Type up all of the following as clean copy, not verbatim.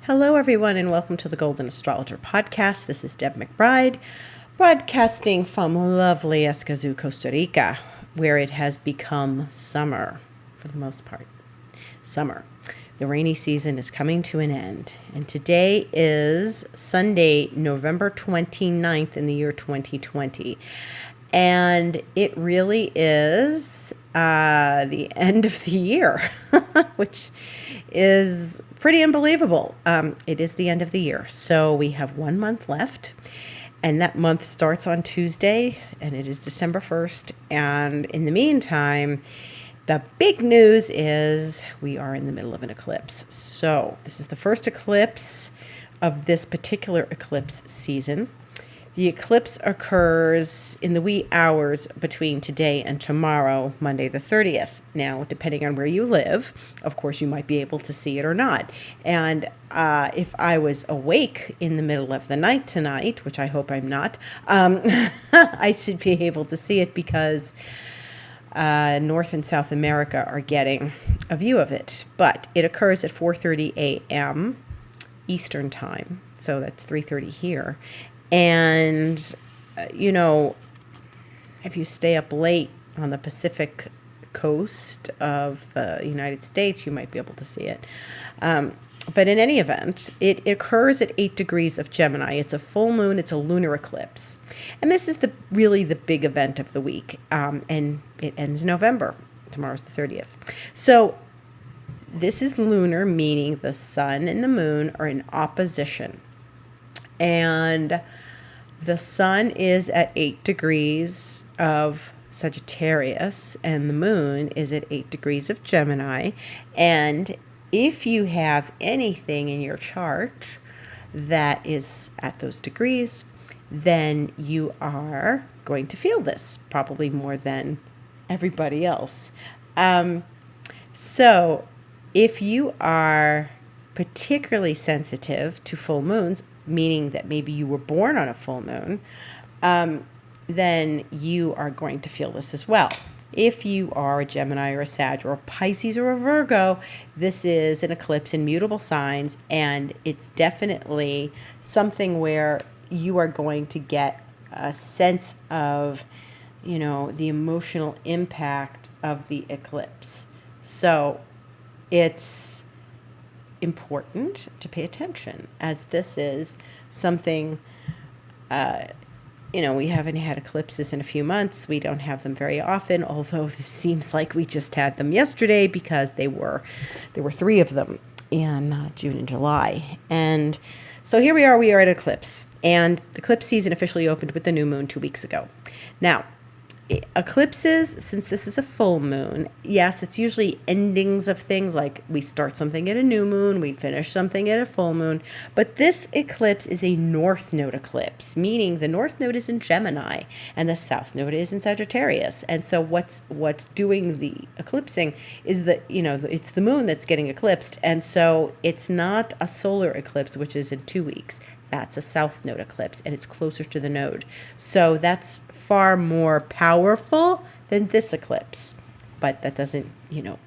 Hello, everyone, and welcome to the Golden Astrologer Podcast. This is Deb McBride, broadcasting from lovely Escazú, Costa Rica, where it has become summer for the most part. Summer. The rainy season is coming to an end, and today is Sunday, November 29th in the year 2020. And it really is the end of the year, which is pretty unbelievable. It is the end of the year. So we have 1 month left, and that month starts on Tuesday, and it is December 1st. And in the meantime, the big news is we are in the middle of an eclipse. So this is the first eclipse of this particular eclipse season. The eclipse occurs in the wee hours between today and tomorrow, Monday the 30th. Now, depending on where you live, of course, you might be able to see it or not. And if I was awake in the middle of the night tonight, which I hope I'm not, I should be able to see it because North and South America are getting a view of it. But it occurs at 4:30 a.m. Eastern Time, so that's 3:30 here. And, if you stay up late on the Pacific coast of the United States, you might be able to see it. But in any event, it occurs at 8 degrees of Gemini. It's a full moon. It's a lunar eclipse. And this is really the big event of the week. And it ends November. Tomorrow's the 30th. So this is lunar, meaning the sun and the moon are in opposition. And the sun is at 8 degrees of Sagittarius, and the moon is at 8 degrees of Gemini. And if you have anything in your chart that is at those degrees, then you are going to feel this, probably more than everybody else. So if you are particularly sensitive to full moons, meaning that maybe you were born on a full moon, then you are going to feel this as well. If you are a Gemini or a Sag or a Pisces or a Virgo, this is an eclipse in mutable signs, and it's definitely something where you are going to get a sense of, the emotional impact of the eclipse. So it's important to pay attention, as this is something, we haven't had eclipses in a few months. We don't have them very often, although this seems like we just had them yesterday because there were 3 of them in June and July. And so here we are at eclipse, and the eclipse season officially opened with the new moon 2 weeks ago. Now, eclipses, since this is a full moon, yes, it's usually endings of things, like we start something at a new moon, we finish something at a full moon, but this eclipse is a north node eclipse, meaning the north node is in Gemini and the south node is in Sagittarius. And so what's doing the eclipsing is it's the moon that's getting eclipsed, and so it's not a solar eclipse, which is in 2 weeks. That's a south node eclipse, and it's closer to the node. So that's far more powerful than this eclipse. But that doesn't,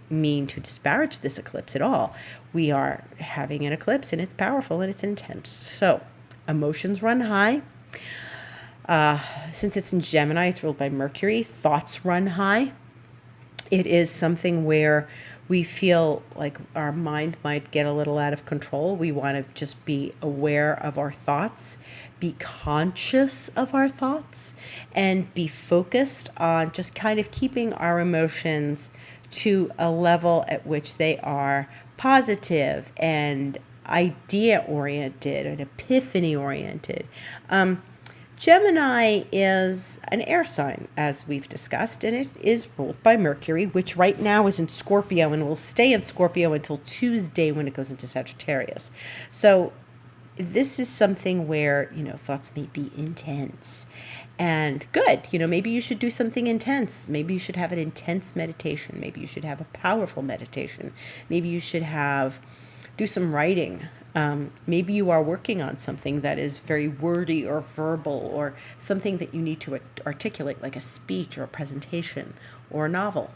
mean to disparage this eclipse at all. We are having an eclipse, and it's powerful, and it's intense. So emotions run high. Since it's in Gemini, it's ruled by Mercury. Thoughts run high. It is something where we feel like our mind might get a little out of control. We want to just be aware of our thoughts, be conscious of our thoughts, and be focused on just kind of keeping our emotions to a level at which they are positive and idea-oriented and epiphany-oriented. Gemini is an air sign, as we've discussed, and it is ruled by Mercury, which right now is in Scorpio and will stay in Scorpio until Tuesday when it goes into Sagittarius. So this is something where, thoughts may be intense and good. Maybe you should do something intense. Maybe you should have an intense meditation. Maybe you should have a powerful meditation. Maybe you should do some writing. Maybe you are working on something that is very wordy or verbal, or something that you need to articulate, like a speech or a presentation or a novel.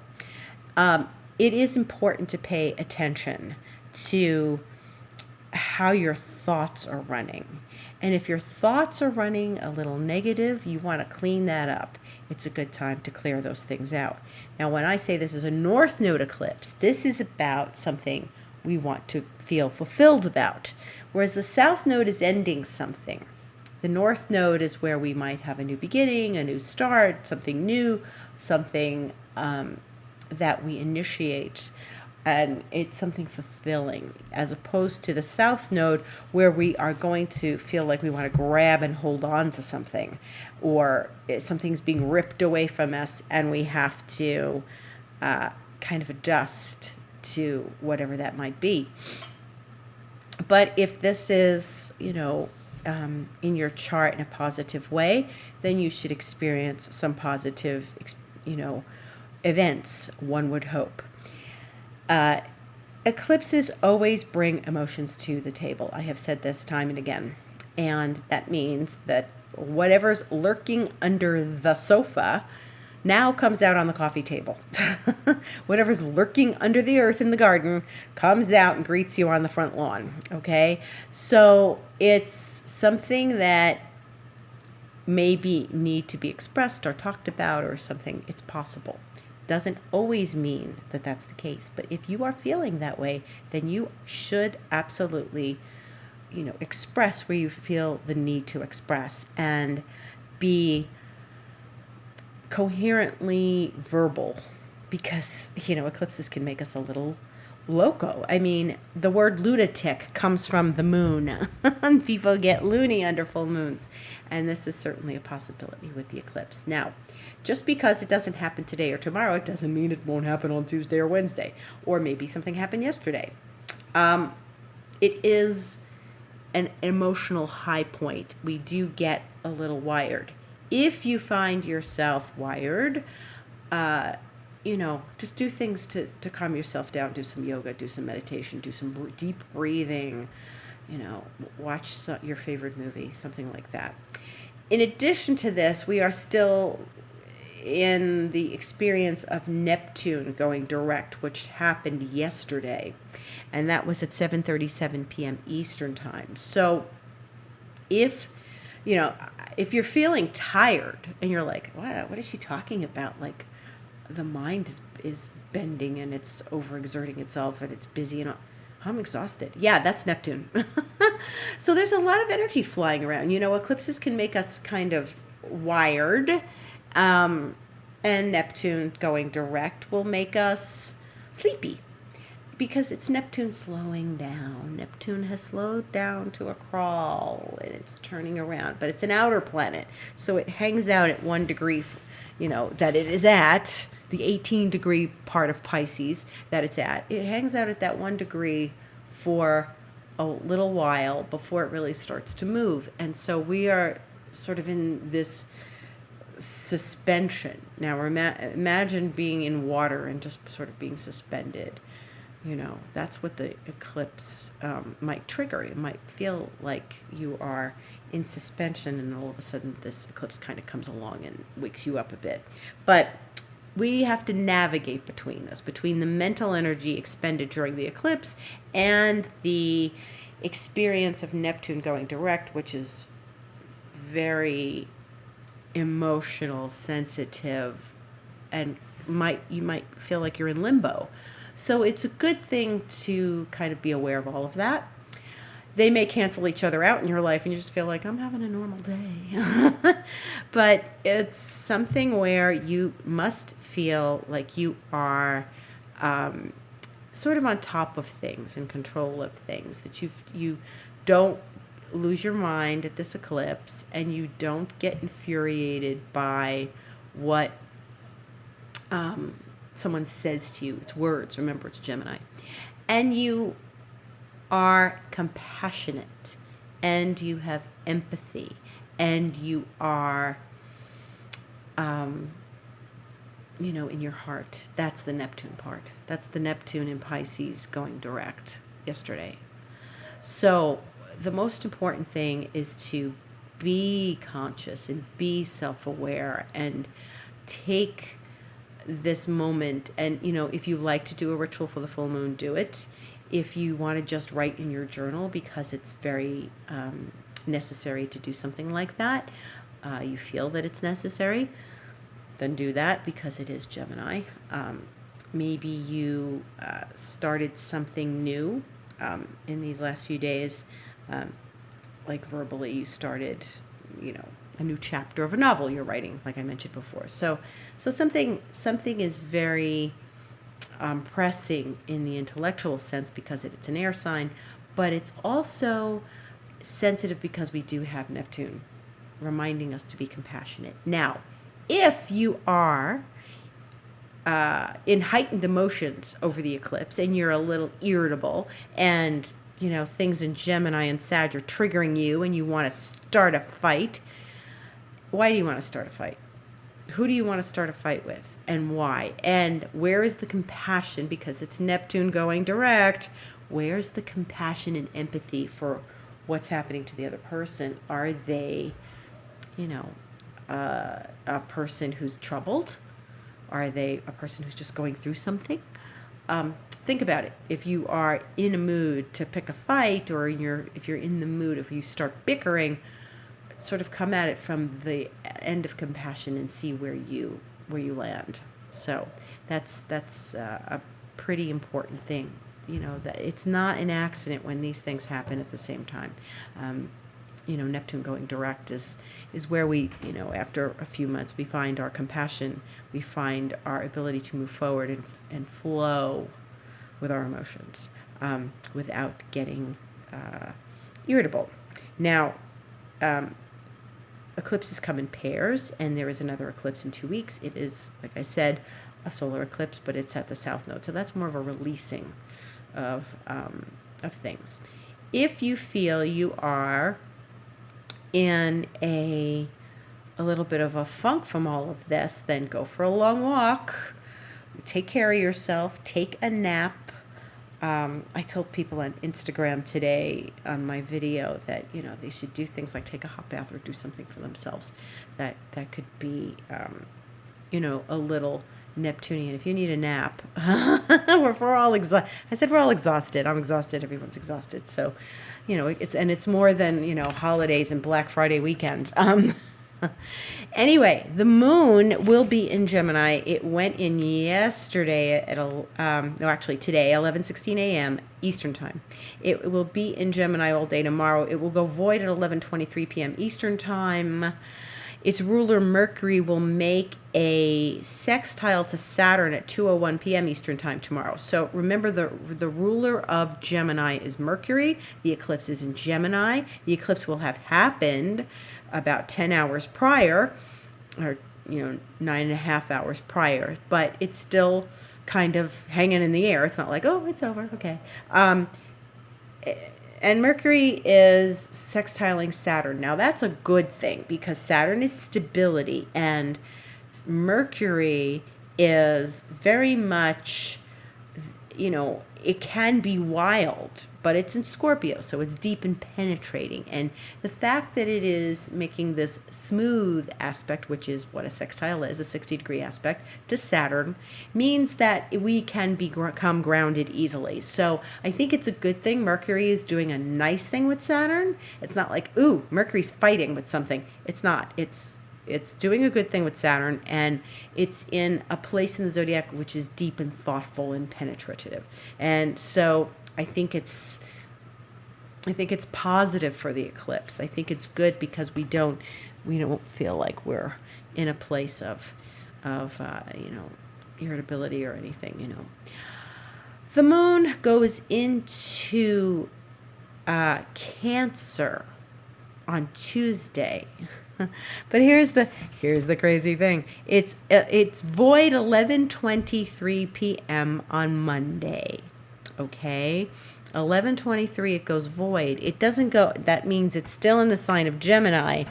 It is important to pay attention to how your thoughts are running. And if your thoughts are running a little negative, you want to clean that up. It's a good time to clear those things out. Now, when I say this is a North Node eclipse, this is about something we want to feel fulfilled about, whereas the South Node is ending something. The North Node is where we might have a new beginning, a new start, something new, something that we initiate, and it's something fulfilling, as opposed to the South Node where we are going to feel like we want to grab and hold on to something, or something's being ripped away from us and we have to kind of adjust to whatever that might be. But if this is, in your chart in a positive way, then you should experience some positive, events, one would hope. Eclipses always bring emotions to the table. I have said this time and again. And that means that whatever's lurking under the sofa now comes out on the coffee table. Whatever's lurking under the earth in the garden comes out and greets you on the front lawn. Okay? So it's something that maybe need to be expressed or talked about or something. It's possible. Doesn't always mean that that's the case, but if you are feeling that way, then you should absolutely, express where you feel the need to express and be coherently verbal, because, eclipses can make us a little loco. I mean, the word lunatic comes from the moon. People get loony under full moons, and this is certainly a possibility with the eclipse. Now, just because it doesn't happen today or tomorrow, it doesn't mean it won't happen on Tuesday or Wednesday, or maybe something happened yesterday. It is an emotional high point. We do get a little wired. If you find yourself wired, just do things to calm yourself down. Do some yoga, do some meditation, do some deep breathing, watch your favorite movie, something like that. In addition to this, we are still in the experience of Neptune going direct, which happened yesterday, and that was at 7:37 p.m. Eastern time. So if you're feeling tired and you're like, what is she talking about? Like, the mind is bending and it's overexerting itself and it's busy and I'm exhausted. Yeah, that's Neptune. So there's a lot of energy flying around. Eclipses can make us kind of wired. And Neptune going direct will make us sleepy because it's Neptune slowing down. Neptune has slowed down to a crawl and it's turning around, but it's an outer planet. So it hangs out at 1 degree, that it is at the 18 degree part of Pisces that it's at. It hangs out at that 1 degree for a little while before it really starts to move. And so we are sort of in this suspension. Now, imagine being in water and just sort of being suspended. That's what the eclipse might trigger. It might feel like you are in suspension, and all of a sudden this eclipse kind of comes along and wakes you up a bit. But we have to navigate between the mental energy expended during the eclipse and the experience of Neptune going direct, which is very emotional, sensitive, and you might feel like you're in limbo. So it's a good thing to kind of be aware of all of that. They may cancel each other out in your life and you just feel like, I'm having a normal day. But it's something where you must feel like you are sort of on top of things, in control of things, that you don't lose your mind at this eclipse, and you don't get infuriated by what someone says to you. It's words. Remember, it's Gemini. And you are compassionate, and you have empathy, and you are, in your heart. That's the Neptune part. That's the Neptune in Pisces going direct yesterday. So the most important thing is to be conscious and be self-aware and take this moment. And, if you like to do a ritual for the full moon, do it. If you want to just write in your journal because it's very necessary to do something like that, you feel that it's necessary, then do that because it is Gemini. Maybe you started something new in these last few days, like verbally you started, a new chapter of a novel you're writing, like I mentioned before. So something is very pressing in the intellectual sense because it's an air sign, but it's also sensitive because we do have Neptune reminding us to be compassionate. Now, if you are in heightened emotions over the eclipse and you're a little irritable and things in Gemini and Sag are triggering you and you want to start a fight, why do you want to start a fight? Who do you want to start a fight with and why? And where is the compassion? Because it's Neptune going direct. Where's the compassion and empathy for what's happening to the other person? Are they, a person who's troubled? Are they a person who's just going through something? Think about it. If you are in a mood to pick a fight, or if you're in the mood, if you start bickering, sort of come at it from the end of compassion and see where you land. So that's a pretty important thing. That it's not an accident when these things happen at the same time. Neptune going direct is where we, after a few months, we find our compassion, we find our ability to move forward and flow with our emotions without getting irritable. Now, eclipses come in pairs, and there is another eclipse in 2 weeks. It is, like I said, a solar eclipse, but it's at the south node, so that's more of a releasing of things. If you feel you are in a little bit of a funk from all of this, then go for a long walk, take care of yourself, take a nap. I told people on Instagram today on my video that they should do things like take a hot bath or do something for themselves that could be a little Neptunian. If you need a nap, we're all exhausted. I said we're all exhausted. I'm exhausted. Everyone's exhausted. So it's more than holidays and Black Friday weekend. Anyway, the moon will be in Gemini. It went in yesterday at today, 11:16 a.m. Eastern time. It will be in Gemini all day tomorrow. It will go void at 11:23 p.m. Eastern time. Its ruler Mercury will make a sextile to Saturn at 2:01 p.m. Eastern time tomorrow. So remember, the ruler of Gemini is Mercury. The eclipse is in Gemini. The eclipse will have happened about 10 hours prior, or 9.5 hours prior, but it's still kind of hanging in the air. It's not like, oh, it's over, okay. And Mercury is sextiling Saturn. Now that's a good thing because Saturn is stability and Mercury is very much, it can be wild, but it's in Scorpio, so it's deep and penetrating. And the fact that it is making this smooth aspect, which is what a sextile is, a 60-degree aspect to Saturn, means that we can become grounded easily. So I think it's a good thing. Mercury is doing a nice thing with Saturn. It's not like, ooh, Mercury's fighting with something. It's not. It's doing a good thing with Saturn, and it's in a place in the zodiac which is deep and thoughtful and penetrative. And so I think it's positive for the eclipse. I think it's good because we don't feel like we're in a place of irritability or anything. The moon goes into Cancer on Tuesday. But here's the crazy thing. It's void 11:23 p.m. on Monday. Okay? 11:23 it goes void. It doesn't go, that means it's still in the sign of Gemini,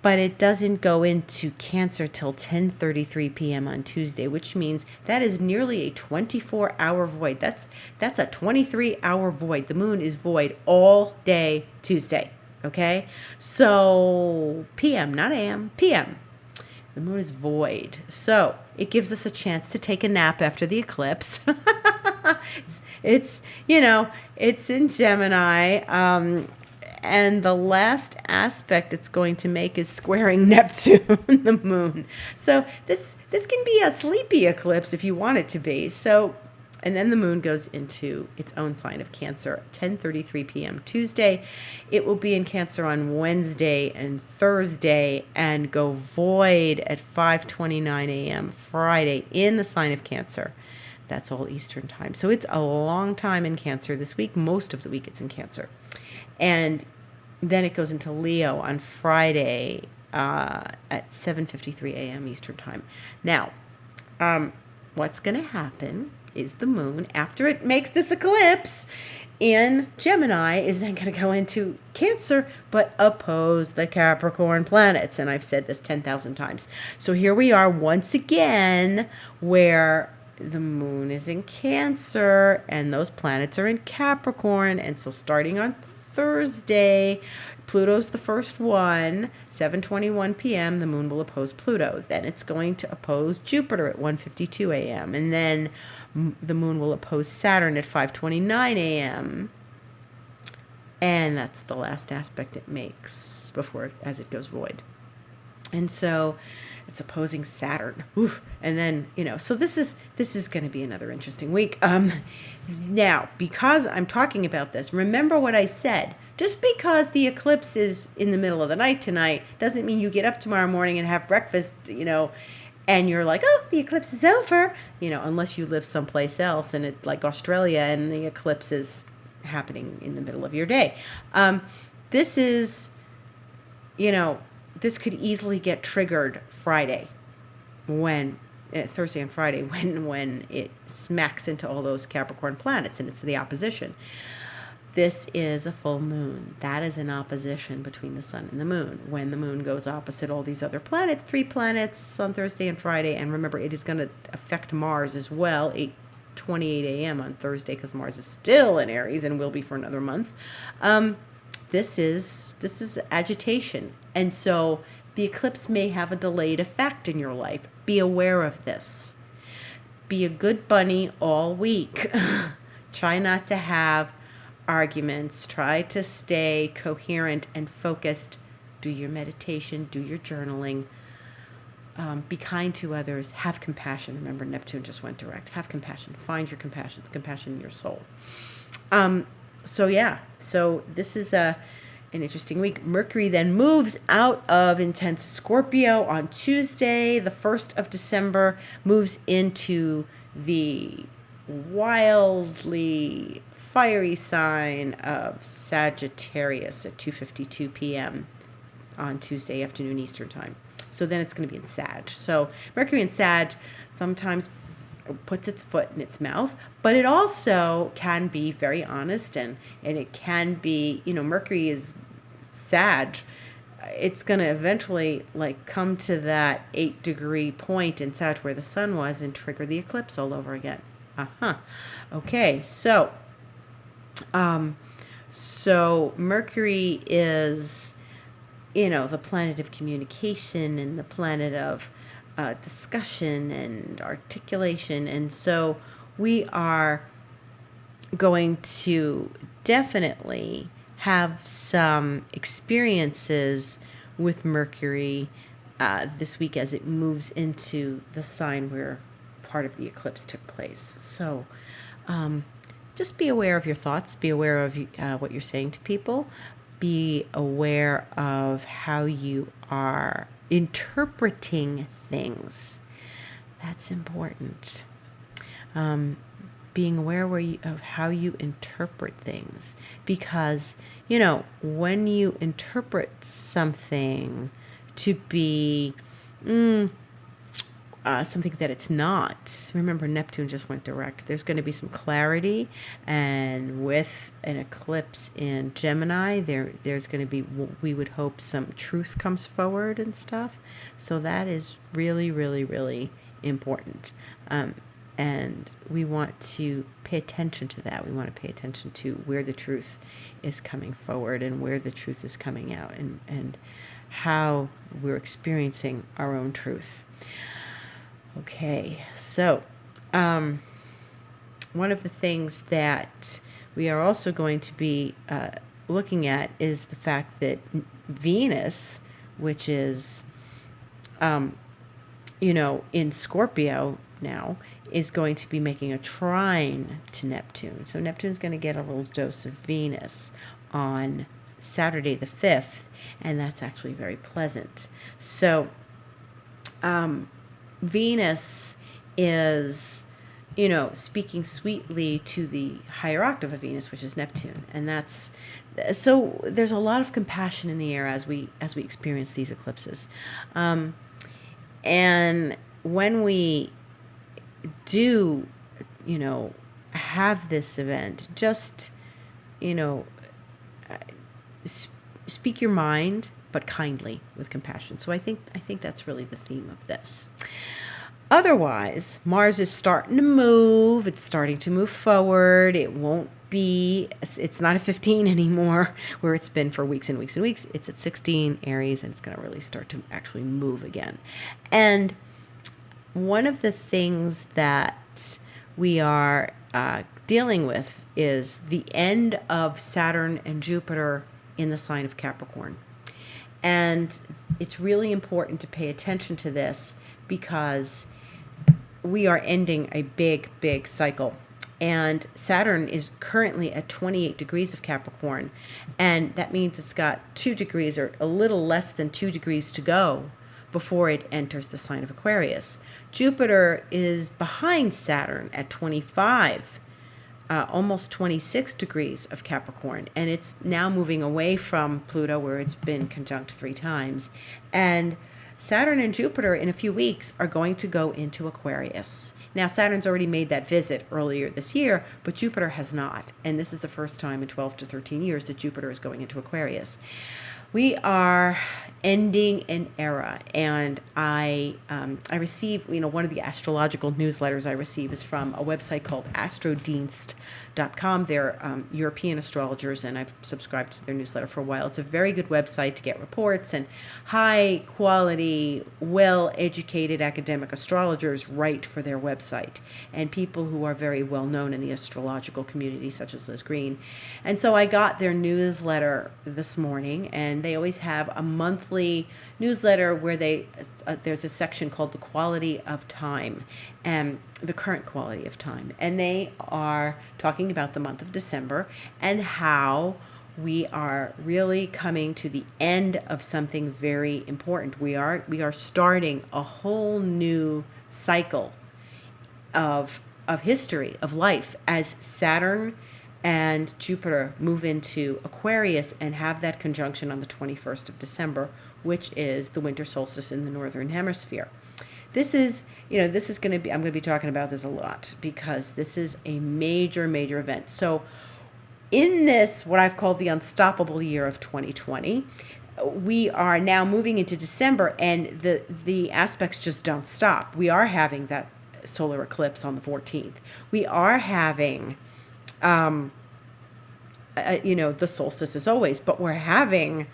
but it doesn't go into Cancer till 10:33 p.m. on Tuesday, which means that is nearly a 24-hour void. That's a 23-hour void. The moon is void all day Tuesday. Okay, so PM, not AM, PM. The moon is void. So it gives us a chance to take a nap after the eclipse. It's, it's in Gemini. And the last aspect it's going to make is squaring Neptune, the moon. So this can be a sleepy eclipse if you want it to be. So, and then the moon goes into its own sign of Cancer at 10:33 p.m. Tuesday. It will be in Cancer on Wednesday and Thursday and go void at 5:29 a.m. Friday in the sign of Cancer. That's all Eastern time. So it's a long time in Cancer this week. Most of the week it's in Cancer. And then it goes into Leo on Friday at 7:53 a.m. Eastern time. Now, what's going to happen is the moon, after it makes this eclipse in Gemini, is then going to go into Cancer, but oppose the Capricorn planets. And I've said this 10,000 times. So here we are once again, where the moon is in Cancer and those planets are in Capricorn. And so starting on Thursday, Pluto's the first one, 7:21 p.m. the moon will oppose Pluto. Then it's going to oppose Jupiter at 1:52 a.m. and then the moon will oppose Saturn at 5:29 a.m. And that's the last aspect it makes as it goes void. And so it's opposing Saturn. Oof. And then, so this is going to be another interesting week. Now, because I'm talking about this, remember what I said. Just because the eclipse is in the middle of the night tonight doesn't mean you get up tomorrow morning and have breakfast, and you're like, oh, the eclipse is over, unless you live someplace else and like Australia and the eclipse is happening in the middle of your day. This is, this could easily get triggered Friday Thursday and Friday when it smacks into all those Capricorn planets and it's the opposition. This is a full moon. That is an opposition between the sun and the moon. When the moon goes opposite all these other planets, 3 planets on Thursday and Friday, and remember it is going to affect Mars as well, 8:28 a.m. on Thursday, because Mars is still in Aries and will be for another month. This is agitation. And so the eclipse may have a delayed effect in your life. Be aware of this. Be a good bunny all week. Try not to have arguments. Try to stay coherent and focused. Do your meditation. Do your journaling. Be kind to others. Have compassion. Remember, Neptune just went direct. Have compassion. Find your compassion. Compassion in your soul. So this is an interesting week. Mercury then moves out of intense Scorpio on Tuesday, the 1st of December, moves into the wildly fiery sign of Sagittarius at 2:52 p.m. on Tuesday afternoon Eastern time. So then it's going to be in Sag. So Mercury in Sag sometimes puts its foot in its mouth, but it also can be very honest and it can be, Mercury is Sag. It's going to eventually come to that 8-degree point in Sag where the sun was and trigger the eclipse all over again. Okay, so Mercury is, the planet of communication and the planet of discussion and articulation. And so we are going to definitely have some experiences with Mercury this week as it moves into the sign where part of the eclipse took place. So just be aware of your thoughts. Be aware of what you're saying to people. Be aware of how you are interpreting things. That's important. Being aware of how you interpret things, because when you interpret something to be something that it's not. Remember, Neptune just went direct. There's going to be some clarity, and with an eclipse in Gemini, there's going to be, we would hope, some truth comes forward and stuff. So that is really, really, really important. And we want to pay attention to that. We want to pay attention to where the truth is coming forward and where the truth is coming out, and how we're experiencing our own truth. Okay, so one of the things that we are also going to be looking at is the fact that Venus, which is, in Scorpio now, is going to be making a trine to Neptune. So Neptune's going to get a little dose of Venus on Saturday the 5th, and that's actually very pleasant. So Venus is, speaking sweetly to the higher octave of Venus, which is Neptune, and that's so. There's a lot of compassion in the air as we experience these eclipses, and when we do, have this event, just, speak your mind, but kindly with compassion. So I think that's really the theme of this. Otherwise, Mars is starting to move. It's starting to move forward. It's not at 15 anymore, where it's been for weeks and weeks and weeks. It's at 16 Aries, and it's going to really start to actually move again. And one of the things that we are dealing with is the end of Saturn and Jupiter in the sign of Capricorn. And it's really important to pay attention to this because we are ending a big, big cycle. And Saturn is currently at 28 degrees of Capricorn. And that means it's got 2 degrees or a little less than 2 degrees to go before it enters the sign of Aquarius. Jupiter is behind Saturn at 25, almost 26 degrees of Capricorn. And it's now moving away from Pluto, where it's been conjunct 3 times. And Saturn and Jupiter in a few weeks are going to go into Aquarius. Now, Saturn's already made that visit earlier this year, but Jupiter has not. And this is the first time in 12 to 13 years that Jupiter is going into Aquarius. We are ending an era, and I receive, one of the astrological newsletters I receive is from a website called astrodienst.com. They're European astrologers, and I've subscribed to their newsletter for a while. It's a very good website to get reports, and high quality, well-educated academic astrologers write for their website, and people who are very well known in the astrological community, such as Liz Green. And so I got their newsletter this morning, and they always have a monthly newsletter where there's a section called the quality of time, and the current quality of time. And they are talking about the month of December and how we are really coming to the end of something very important. We are starting a whole new cycle of history, of life, as Saturn and Jupiter move into Aquarius and have that conjunction on the 21st of December, which is the winter solstice in the northern hemisphere. This is going to be, I'm going to be talking about this a lot because this is a major, major event. So in this, what I've called the unstoppable year of 2020, we are now moving into December, and the aspects just don't stop. We are having that solar eclipse on the 14th. We are having the solstice as always, but we're having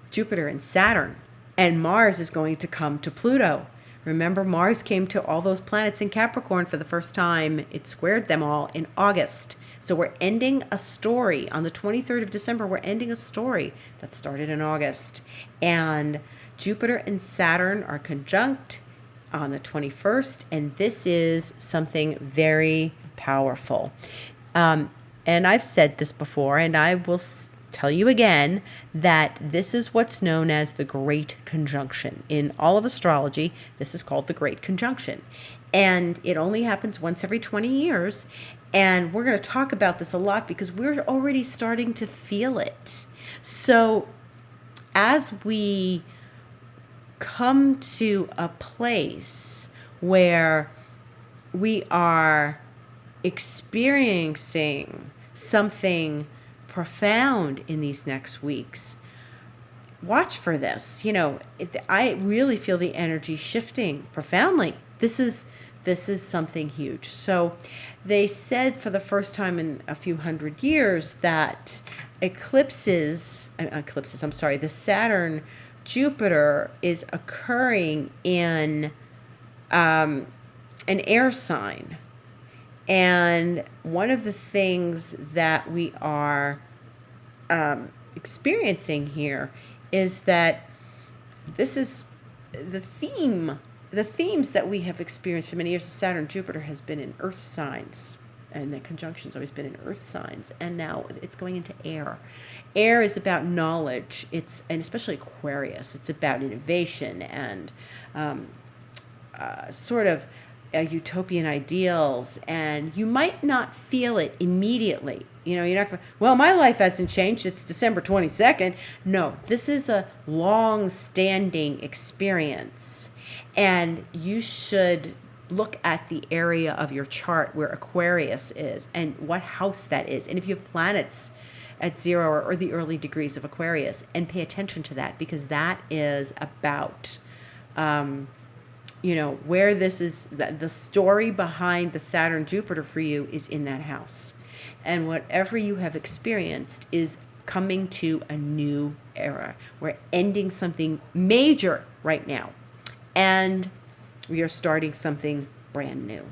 Jupiter and Saturn, and Mars is going to come to Pluto. Remember, Mars came to all those planets in Capricorn for the first time. It squared them all in August. So we're ending a story on the 23rd of December. We're ending a story that started in August. And Jupiter and Saturn are conjunct on the 21st, and this is something very powerful. And I've said this before, and I will tell you again that this is what's known as the Great Conjunction. In all of astrology, this is called the Great Conjunction. And it only happens once every 20 years. And we're going to talk about this a lot because we're already starting to feel it. So as we come to a place where we are experiencing something profound in these next weeks, watch for this. I really feel the energy shifting profoundly. This is something huge. So they said for the first time in a few hundred years that the Saturn Jupiter is occurring in an air sign. And one of the things that we are experiencing here is that this is the theme. The themes that we have experienced for many years of Saturn, Jupiter has been in earth signs, and the conjunction's always been in earth signs, and now it's going into air. Air is about knowledge. And especially Aquarius, it's about innovation and sort of utopian ideals, and you might not feel it immediately. You're not going, well, my life hasn't changed. It's December 22nd. No, this is a long-standing experience, and you should look at the area of your chart where Aquarius is and what house that is. And if you have planets at 0 or the early degrees of Aquarius, and pay attention to that, because that is about where this is, the story behind the Saturn Jupiter for you is in that house. And whatever you have experienced is coming to a new era. We're ending something major right now, and we are starting something brand new.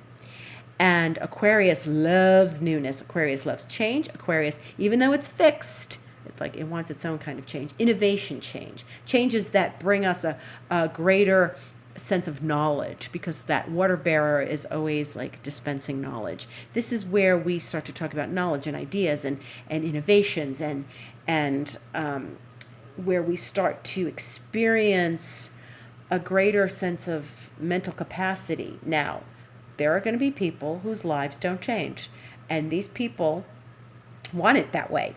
And Aquarius loves newness. Aquarius loves change. Aquarius, even though it's fixed, it wants its own kind of change. Innovation change. Changes that bring us a greater sense of knowledge, because that water bearer is always dispensing knowledge. This is where we start to talk about knowledge and ideas and innovations and where we start to experience a greater sense of mental capacity. Now, there are going to be people whose lives don't change, and these people want it that way.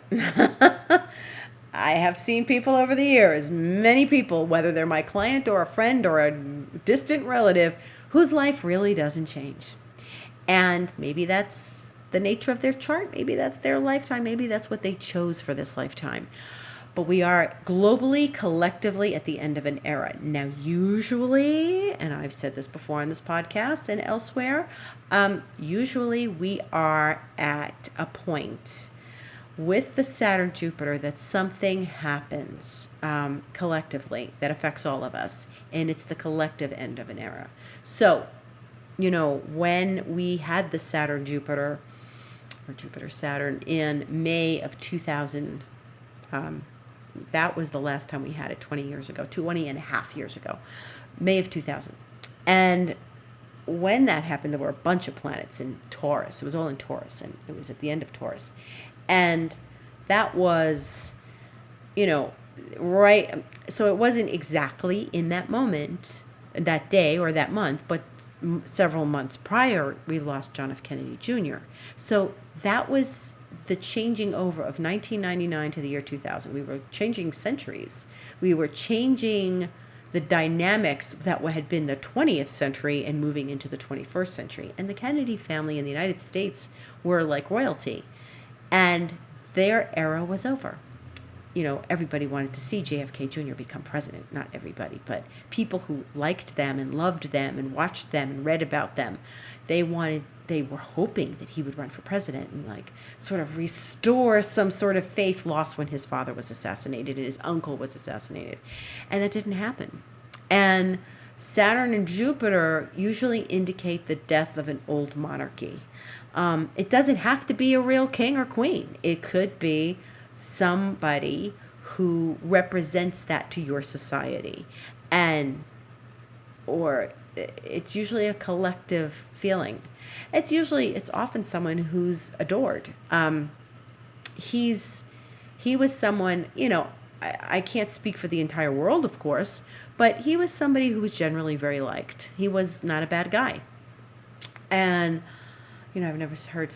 I have seen people over the years, many people, whether they're my client or a friend or a distant relative, whose life really doesn't change. And maybe that's the nature of their chart. Maybe that's their lifetime. Maybe that's what they chose for this lifetime. But we are globally, collectively at the end of an era. Now, usually, and I've said this before on this podcast and elsewhere, usually we are at a point with the Saturn Jupiter that something happens collectively that affects all of us, and it's the collective end of an era. So, when we had the Saturn Jupiter, or Jupiter Saturn, in May of 2000, that was the last time we had it 20 and a half years ago, May of 2000. And when that happened, there were a bunch of planets in Taurus. It was all in Taurus, and it was at the end of Taurus. And that was, right. So it wasn't exactly in that moment, that day or that month, but several months prior, we lost John F. Kennedy Jr. So that was the changing over of 1999 to the year 2000. We were changing centuries. We were changing the dynamics that had been the 20th century and moving into the 21st century. And the Kennedy family in the United States were like royalty. And their era was over. Everybody wanted to see JFK Jr. become president. Not everybody, but people who liked them and loved them and watched them and read about them. They were hoping that he would run for president and sort of restore some sort of faith lost when his father was assassinated and his uncle was assassinated. And that didn't happen. And Saturn and Jupiter usually indicate the death of an old monarchy. It doesn't have to be a real king or queen. It could be somebody who represents that to your society. Or it's usually a collective feeling. It's often someone who's adored. He was someone, I can't speak for the entire world, of course, but he was somebody who was generally very liked. He was not a bad guy. And I've never heard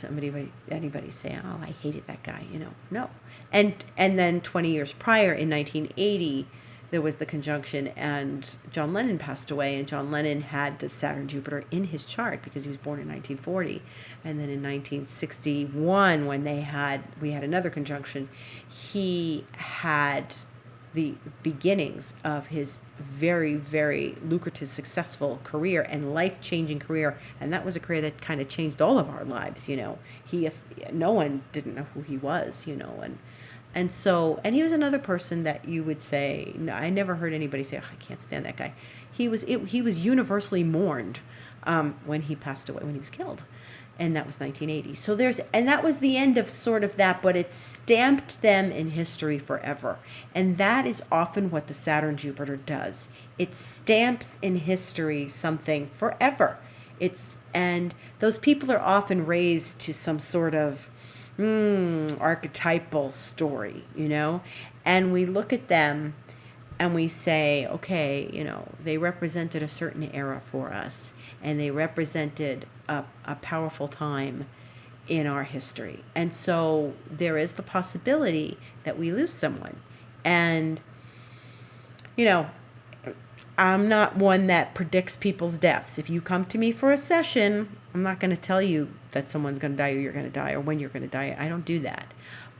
anybody say, "Oh, I hated that guy." No. And then 20 years prior, in 1980, there was the conjunction, and John Lennon passed away. And John Lennon had the Saturn Jupiter in his chart because he was born in 1940. And then in 1961, when we had another conjunction, he had the beginnings of his very, very lucrative, successful career and life-changing career. And that was a career that kind of changed all of our lives. No one didn't know who he was, and he was another person that you would say, no, I never heard anybody say, "Oh, I can't stand that guy." He was universally mourned when he passed away, when he was killed. And that was 1980. So and that was the end of sort of that, but it stamped them in history forever. And that is often what the Saturn Jupiter does. It stamps in history something forever. And those people are often raised to some sort of archetypal story, and we look at them and we say, okay, they represented a certain era for us, and they represented a powerful time in our history. And so there is the possibility that we lose someone. And, I'm not one that predicts people's deaths. If you come to me for a session, I'm not going to tell you that someone's going to die or you're going to die or when you're going to die. I don't do that.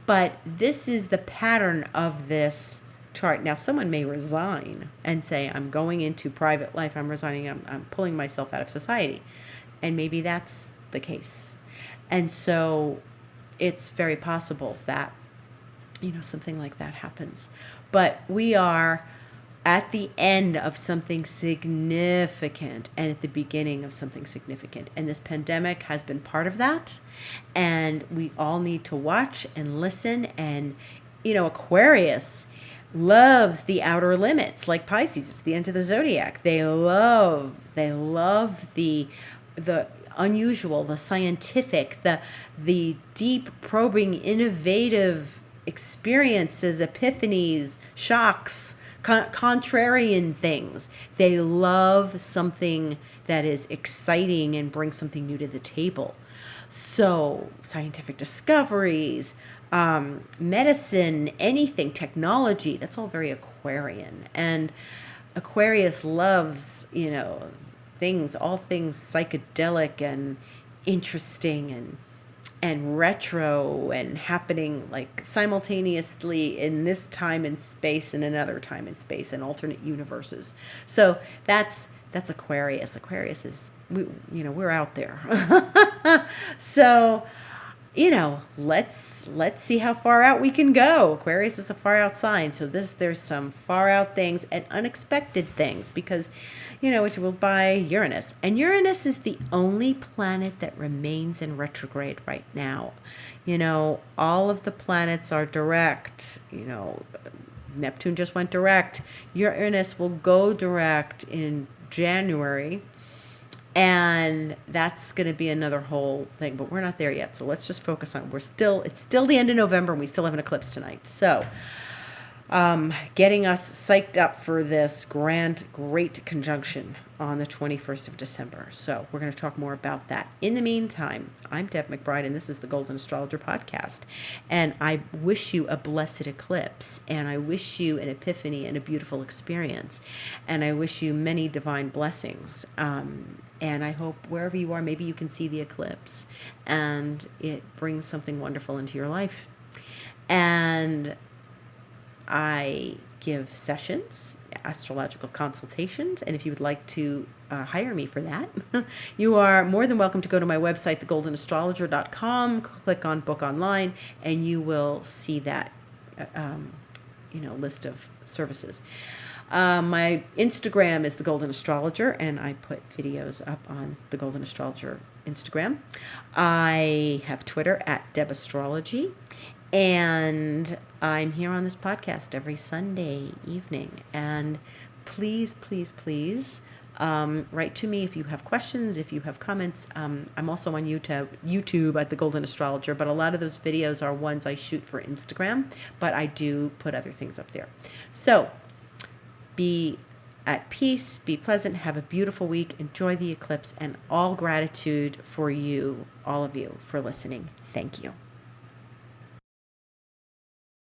But this is the pattern of this chart. Now, someone may resign and say, I'm going into private life. I'm resigning. I'm pulling myself out of society. And maybe that's the case. And so it's very possible that, something like that happens. But we are at the end of something significant and at the beginning of something significant. And this pandemic has been part of that. And we all need to watch and listen. And, Aquarius loves the outer limits, like Pisces. It's the end of the zodiac. They love the unusual, the scientific, the deep, probing, innovative experiences, epiphanies, shocks, contrarian things. They love something that is exciting and brings something new to the table. So scientific discoveries, medicine, anything, technology, that's all very Aquarian. And Aquarius loves, all things psychedelic and interesting and retro and happening like simultaneously in this time and space and another time and space and alternate universes. So that's Aquarius. Aquarius is, we're out there. So, let's see how far out we can go. Aquarius is a far out sign. So there's some far out things and unexpected things because, it's ruled by Uranus. And Uranus is the only planet that remains in retrograde right now. All of the planets are direct. Neptune just went direct. Uranus will go direct in January. And that's going to be another whole thing, but we're not there yet. So let's just focus on, it's still the end of November and we still have an eclipse tonight. So, getting us psyched up for this great conjunction on the 21st of December. So we're going to talk more about that. In the meantime, I'm Deb McBride, and this is the Golden Astrologer Podcast. And I wish you a blessed eclipse, and I wish you an epiphany and a beautiful experience. And I wish you many divine blessings. And I hope wherever you are, maybe you can see the eclipse and it brings something wonderful into your life. And I give sessions, astrological consultations, and if you would like to hire me for that, you are more than welcome to go to my website, thegoldenastrologer.com, click on Book Online, and you will see that list of services. My Instagram is The Golden Astrologer, and I put videos up on The Golden Astrologer Instagram. I have Twitter at Deb Astrology, and I'm here on this podcast every Sunday evening. And please, please, please write to me if you have questions, if you have comments. I'm also on YouTube at The Golden Astrologer, but a lot of those videos are ones I shoot for Instagram, but I do put other things up there. So be at peace, be pleasant, have a beautiful week, enjoy the eclipse, and all gratitude for you, all of you, for listening. Thank you.